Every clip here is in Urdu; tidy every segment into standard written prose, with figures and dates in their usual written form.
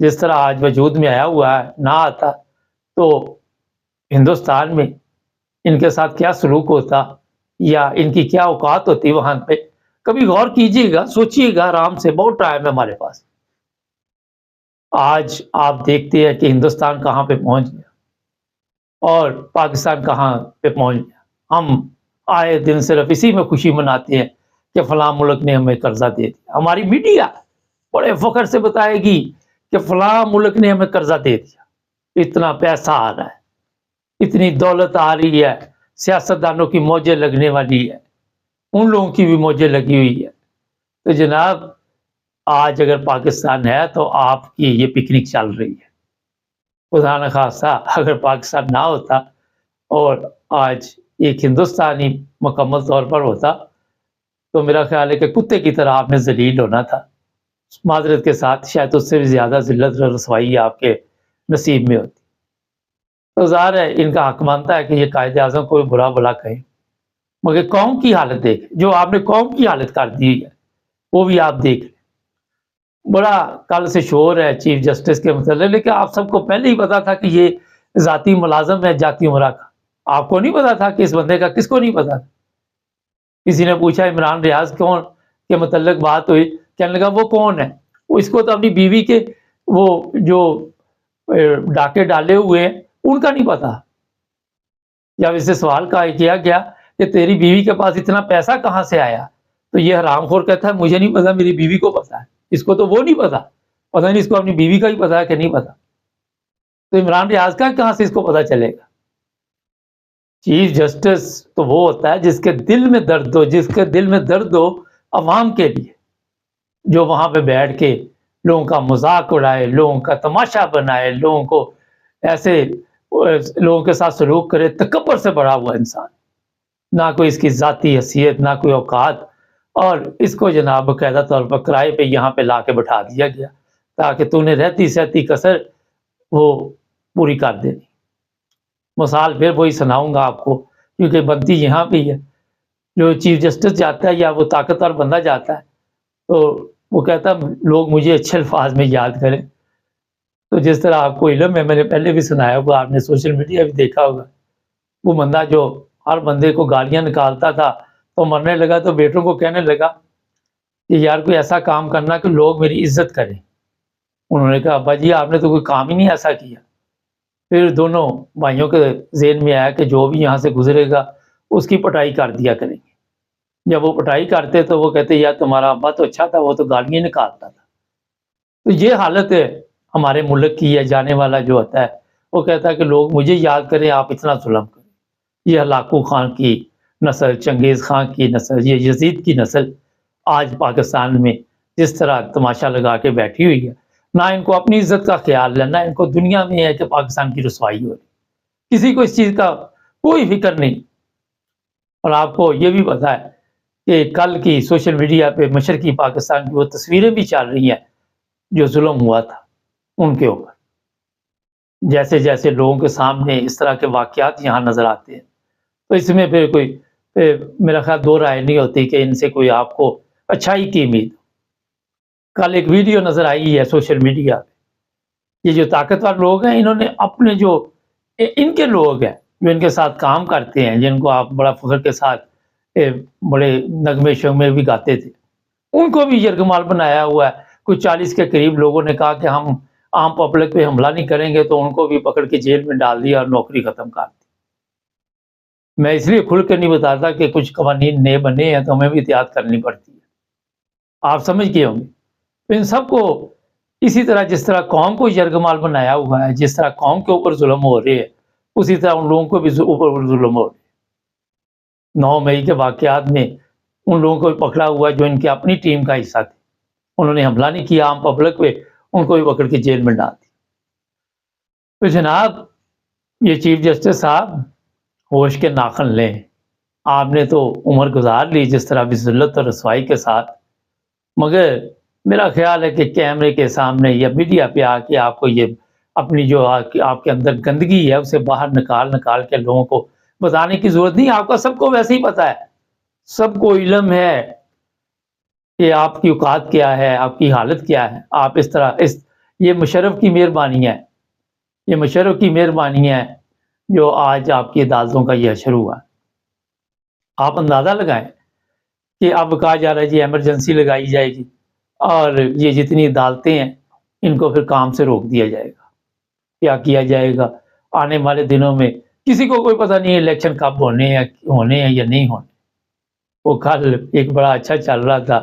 جس طرح آج وجود میں آیا ہوا ہے نہ آتا تو ہندوستان میں ان کے ساتھ کیا سلوک ہوتا یا ان کی کیا اوقات ہوتی وہاں پہ. کبھی غور کیجیے گا، سوچیے گا آرام سے، بہت ٹائم ہے ہمارے پاس. آج آپ دیکھتے ہیں کہ ہندوستان کہاں پہ پہنچ گیا اور پاکستان کہاں پہ پہنچ گیا. ہم آئے دن صرف اسی میں خوشی مناتے ہیں کہ فلاں ملک نے ہمیں قرضہ دے دیا. ہماری میڈیا بڑے فخر سے بتائے گی کہ فلاں ملک نے ہمیں قرضہ دے دیا، اتنا پیسہ آ رہا ہے، اتنی دولت آ رہی ہے، سیاستدانوں کی موجیں لگنے والی ہے، ان لوگوں کی بھی موجیں لگی ہوئی ہے. تو جناب آج اگر پاکستان ہے تو آپ کی یہ پکنک چل رہی ہے. خدا نہ خواستہ اگر پاکستان نہ ہوتا اور آج ایک ہندوستانی مکمل طور پر ہوتا تو میرا خیال ہے کہ کتے کی طرح آپ نے ذلیل ہونا تھا. معذرت کے ساتھ شاید اس سے بھی زیادہ ذلت اور رسوائی آپ کے نصیب میں ہوتی. تو ظاہر ہے ان کا حق مانتا ہے کہ یہ قائد اعظم کو برا بلا کہیں، مگر قوم کی حالت دیکھ، جو آپ نے قوم کی حالت کر دی ہے وہ بھی آپ دیکھ لیں. بڑا کل سے شور ہے چیف جسٹس کے متعلق، لیکن آپ سب کو پہلے ہی پتا تھا کہ یہ ذاتی ملازم ہے جاتی عمرہ کا. آپ کو نہیں پتا تھا کہ اس بندے کا، کس کو نہیں پتا تھا؟ کسی نے پوچھا عمران ریاض کون کے متعلق بات ہوئی، کہنے لگا وہ کون ہے؟ وہ اس کو تو اپنی بیوی کے وہ جو ڈاکے ڈالے ہوئے ہیں ان کا نہیں پتا. جب اس سے سوال کیا گیا کہ تیری بیوی کے پاس اتنا پیسہ کہاں سے آیا، تو یہ حرام خور کہتا ہے مجھے نہیں پتا، میری بیوی کو پتا ہے. اس کو تو وہ نہیں پتا نہیں اس کو اپنی بیوی کا ہی پتا ہے کہ نہیں پتا. تو عمران ریاض کا کہاں سے اس کو پتا چلے گا؟ چیف جسٹس تو وہ ہوتا ہے جس کے دل میں درد ہو عوام کے لیے، جو وہاں پہ بیٹھ کے لوگوں کا مذاق اڑائے، لوگوں کا تماشا بنائے، لوگوں کو ایسے لوگوں کے ساتھ سلوک کرے. تکبر سے بڑا ہوا انسان، نہ کوئی اس کی ذاتی حیثیت، نہ کوئی اوقات، اور اس کو جناب باقاعدہ طور پر کرائے پہ یہاں پہ لا کے بٹھا دیا گیا تاکہ تو نے رہتی سہتی کسر وہ پوری کر دینی. مثال پھر وہی سناؤں گا آپ کو کیونکہ بنتی یہاں پہ ہے. جو چیف جسٹس جاتا ہے یا وہ طاقتور بندہ جاتا ہے تو وہ کہتا ہے لوگ مجھے اچھے الفاظ میں یاد کریں. تو جس طرح آپ کو علم ہے، میں نے پہلے بھی سنایا ہوگا، آپ نے سوشل میڈیا بھی دیکھا ہوگا، وہ بندہ جو ہر بندے کو گالیاں نکالتا تھا تو مرنے لگا تو بیٹوں کو کہنے لگا کہ یار کوئی ایسا کام کرنا کہ لوگ میری عزت کریں. انہوں نے کہا ابا جی آپ نے تو کوئی کام ہی نہیں ایسا کیا. پھر دونوں بھائیوں کے ذہن میں آیا کہ جو بھی یہاں سے گزرے گا اس کی پٹائی کر دیا کریں گے. جب وہ پٹائی کرتے تو وہ کہتے یار تمہارا ابا تو اچھا تھا، وہ تو گالیاں نکالتا تھا. تو یہ حالت ہے ہمارے ملک کی ہے. جانے والا جو ہوتا ہے وہ کہتا ہے کہ لوگ مجھے یاد کریں، آپ اتنا ظلم کریں. یہ ہلاکو خان کی نسل، چنگیز خان کی نسل، یہ یزید کی نسل آج پاکستان میں جس طرح تماشا لگا کے بیٹھی ہوئی ہے، نہ ان کو اپنی عزت کا خیال ہے، نہ ان کو دنیا میں ہے کہ پاکستان کی رسوائی ہو رہی. کسی کو اس چیز کا کوئی فکر نہیں. اور آپ کو یہ بھی پتا ہے کہ کل کی سوشل میڈیا پہ مشرقی پاکستان کی وہ تصویریں بھی چل رہی ہیں جو ظلم ہوا تھا ان کے اوپر. جیسے جیسے لوگوں کے سامنے اس طرح کے واقعات یہاں نظر آتے ہیں تو اس میں پھر کوئی میرا خیال دو رائے نہیں ہوتی کہ ان سے کوئی آپ کو اچھائی کی امید. کل ایک ویڈیو نظر آئی ہے سوشل میڈیا پہ، یہ جو طاقتور لوگ ہیں انہوں نے اپنے جو ان کے لوگ ہیں جو ان کے ساتھ کام کرتے ہیں، جن کو آپ بڑا فخر کے ساتھ بڑے نغمے شغمے بھی گاتے تھے، ان کو بھی یرغمال بنایا ہوا ہے. کچھ 40 کے قریب لوگوں نے کہا کہ ہم عام پبلک پہ حملہ نہیں کریں گے، تو ان کو بھی پکڑ کے جیل میں ڈال دیا اور نوکری ختم کر دی. میں اس لیے کھل کر نہیں بتاتا کہ کچھ قوانین نئے بنے ہیں تو ہمیں بھی احتیاط کرنی پڑتی ہے. آپ سمجھ گئے ہوں گے. ان سب کو اسی طرح جس طرح قوم کو یرغمال بنایا ہوا ہے، جس طرح قوم کے اوپر ظلم ہو رہے ہیں، اسی طرح ان لوگوں کو بھی اوپر ظلم ہو رہے ہیں. 9 مئی کے واقعات میں ان لوگوں کو بھی پکڑا ہوا ہے جو ان کی اپنی ٹیم کا حصہ تھے. انہوں نے حملہ نہیں کیا عام پبلک پہ، ان کو بھی پکڑ کے جیل میں ڈال دیا. تو جناب یہ چیف جسٹس صاحب ہوش کے ناخن لیں. آپ نے تو عمر گزار لی جس طرح بھی ذلت اور رسوائی کے ساتھ، مگر میرا خیال ہے کہ کیمرے کے سامنے یا میڈیا پہ آ کے آپ کو یہ اپنی جو آپ کے اندر گندگی ہے اسے باہر نکال کے لوگوں کو بتانے کی ضرورت نہیں. آپ کا سب کو ویسے ہی پتا ہے، سب کو علم ہے کہ آپ کی اوقات کیا ہے، آپ کی حالت کیا ہے. آپ اس طرح یہ مشرف کی مہربانی ہے، یہ مشرف کی مہربانی ہے جو آج آپ کی عدالتوں کا یہ حشر ہوا۔ آپ اندازہ لگائیں کہ اب کہا جا رہا ہے جی ایمرجنسی لگائی جائے گی اور یہ جتنی عدالتیں ہیں ان کو پھر کام سے روک دیا جائے گا۔ کیا کیا جائے گا آنے والے دنوں میں؟ کسی کو کوئی پتہ نہیں ہے الیکشن کب ہونے ہیں یا نہیں ہونے۔ وہ کل ایک بڑا اچھا چل رہا تھا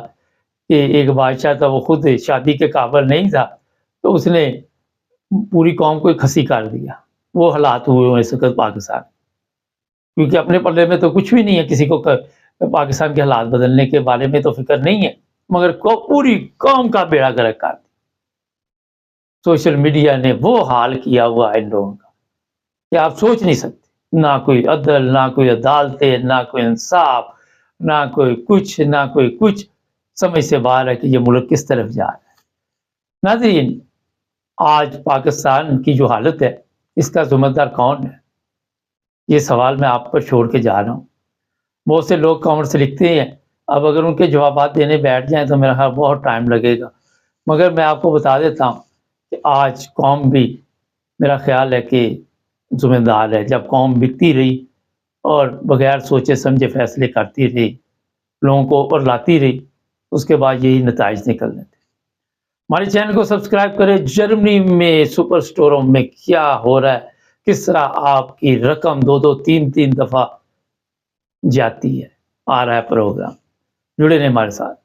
کہ ایک بادشاہ تھا، وہ خود شادی کے قابل نہیں تھا تو اس نے پوری قوم کو کھسی کر دیا۔ وہ حالات ہوئے ہیں اس وقت پاکستان، کیونکہ اپنے پلے میں تو کچھ بھی نہیں ہے، کسی کو پاکستان کے حالات بدلنے کے بارے میں تو فکر نہیں ہے، مگر پوری قوم کا بیڑا گرک کر دیا۔ سوشل میڈیا نے وہ حال کیا ہوا ہے ان لوگوں کا کہ آپ سوچ نہیں سکتے، نہ کوئی عدل، نہ کوئی عدالتیں، نہ کوئی انصاف، نہ کوئی کچھ سمجھ سے باہر ہے کہ یہ ملک کس طرف جا رہا ہے۔ ناظرین، آج پاکستان کی جو حالت ہے اس کا ذمہ دار کون ہے؟ یہ سوال میں آپ پر چھوڑ کے جا رہا ہوں۔ بہت سے لوگ کامنٹس لکھتے ہیں، اب اگر ان کے جوابات دینے بیٹھ جائیں تو میرا خیال بہت ٹائم لگے گا، مگر میں آپ کو بتا دیتا ہوں کہ آج قوم بھی میرا خیال ہے کہ ذمہ دار ہے۔ جب قوم بکتی رہی اور بغیر سوچے سمجھے فیصلے کرتی رہی، لوگوں کو اوپر لاتی رہی، اس کے بعد یہی نتائج نکلنے تھے۔ ہمارے چینل کو سبسکرائب کریں۔ جرمنی میں سپر سٹوروں میں کیا ہو رہا ہے، کس طرح آپ کی رقم 2 3 دفعہ جاتی ہے، آ رہا ہے پروگرام، جڑے رہیں ہمارے ساتھ۔